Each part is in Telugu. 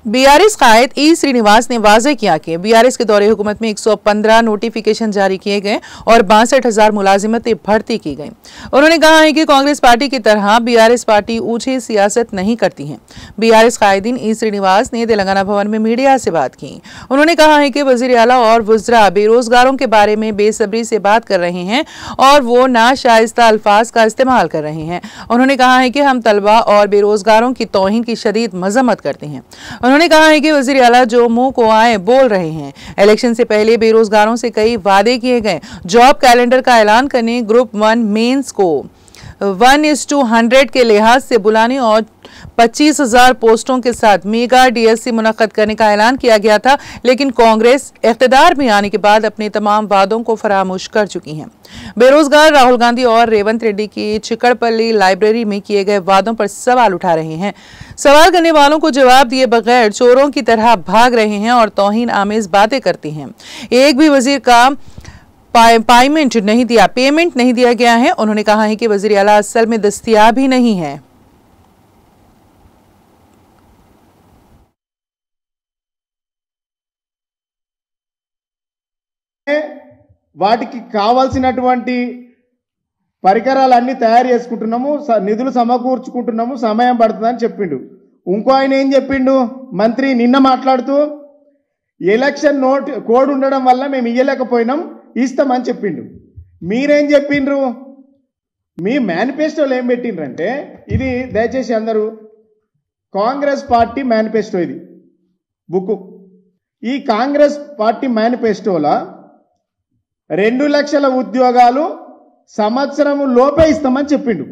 बीआरएस कायद ई श्रीनिवास ने वाजे किया कि बीआरएस के दौरे हुकूमत में 115 नोटिफिकेशन जारी किए गए और 62,000 मुलाजिमतें भर्ती की गई। उन्होंने कहा है कि कांग्रेस पार्टी की तरह बीआरएस पार्टी ऊंची सियासत नहीं करती है। बीआरएस कायदीन ई श्रीनिवास ने तेलंगाना भवन में मीडिया से बात की। उन्होंने कहा है कि वजीर आला और वुज़रा बेरोजगारों के बारे में बेसब्री से बात कर रहे हैं और वो नाशाइस्ता अल्फाज का इस्तेमाल कर रहे हैं। उन्होंने कहा है कि हम तलबा और बेरोजगारों की तौहीन की शदीद मजम्मत करते हैं। उन्होंने कहा है कि वज़ीर आला जो मुंह को आए बोल रहे हैं। इलेक्शन से पहले बेरोजगारों से कई वादे किए गए। जॉब कैलेंडर का ऐलान करने, ग्रुप 1 मेंस को 1:100 के लिहाज से बुलाने और 25,000 पोस्टों के साथ मेगा डीएससी मुनक्कद करने का ऐलान किया गया था, लेकिन कांग्रेस इख्तिदार में आने के बाद अपने तमाम वादों को फरामोश कर चुकी है। बेरोजगार राहुल गांधी और रेवंत रेड्डी की चिकड़पल्ली लाइब्रेरी में किए गए वादों पर सवाल उठा रहे हैं। सवाल करने वालों को जवाब दिए बगैर चोरों की तरह भाग रहे हैं और तौहीन आमेज बातें करते हैं। एक भी वजीर का पेमेंट नहीं दिया गया है। उन्होंने कहा है कि वज़ीर आला असल में दस्तयाब ही नहीं है। వాటికి కావాల్సినటువంటి పరికరాలన్నీ తయారు చేసుకుంటున్నాము, నిధులు సమకూర్చుకుంటున్నాము, సమయం పడుతుందని చెప్పిండు. ఇంకో ఆయన ఏం చెప్పిండు మంత్రి నిన్న మాట్లాడుతూ, ఎలక్షన్ కోడ్ ఉండడం వల్ల మేము ఇయ్యలేకపోయినాం, ఇస్తామని చెప్పిండు. మీరేం చెప్పిండ్రు? మీ మేనిఫెస్టోలో ఏం పెట్టిండ్రంటే, ఇది దయచేసి అందరూ కాంగ్రెస్ పార్టీ మేనిఫెస్టో, ఇది బుక్. ఈ కాంగ్రెస్ పార్టీ మేనిఫెస్టోలో 2 లక్షల ఉద్యోగాలు సంవత్సరం లోపే ఇస్తామని చెప్పిండు.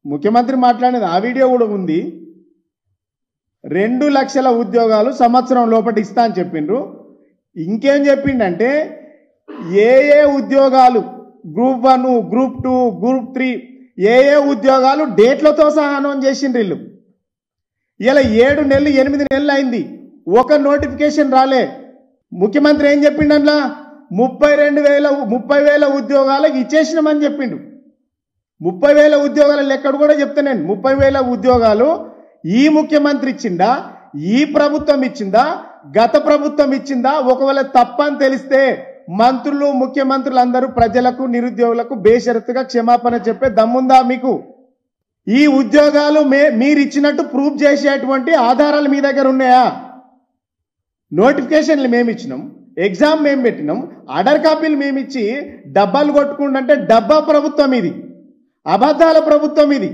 ముఖ్యమంత్రి మాట్లాడినది ఆ వీడియో కూడా ఉంది. 2 లక్షల ఉద్యోగాలు సంవత్సరం లోపటి ఇస్తా అని చెప్పిండ్రు. ఇంకేం చెప్పిండంటే ఏ ఉద్యోగాలు గ్రూప్ 1, గ్రూప్ 2, గ్రూప్ 3 ఏ ఉద్యోగాలు డేట్లతో సహా అనౌన్స్ చేసిండ్రు వీళ్ళు. ఇలా 7 నెలలు 8 నెలలు అయింది, ఒక నోటిఫికేషన్ రాలే. ముఖ్యమంత్రి ఏం చెప్పిండల్లా 30,000 ఉద్యోగాలకు ఇచ్చేసినామని చెప్పిండు. 30,000 ఉద్యోగాల లెక్కడు కూడా చెప్తా నేను. 30,000 ఉద్యోగాలు ఈ ముఖ్యమంత్రి ఇచ్చిందా, ఈ ప్రభుత్వం ఇచ్చిందా, గత ప్రభుత్వం ఇచ్చిందా? ఒకవేళ తప్పని తెలిస్తే మంత్రులు, ముఖ్యమంత్రులందరూ ప్రజలకు, నిరుద్యోగులకు బేషరతుగా క్షమాపణ చెప్పే దమ్ముందా మీకు? ఈ ఉద్యోగాలు మీరు ఇచ్చినట్టు ప్రూఫ్ చేసేటువంటి ఆధారాలు మీ దగ్గర ఉన్నాయా? నోటిఫికేషన్లు మేము ఇచ్చినాం, ఎగ్జామ్ మేము పెట్టినాం, ఆర్డర్ కాపీలు మేము ఇచ్చి డబ్బాలు కొట్టుకుంటే డబ్బా ప్రభుత్వం ఇది, అబద్ధాల ప్రభుత్వం ఇది.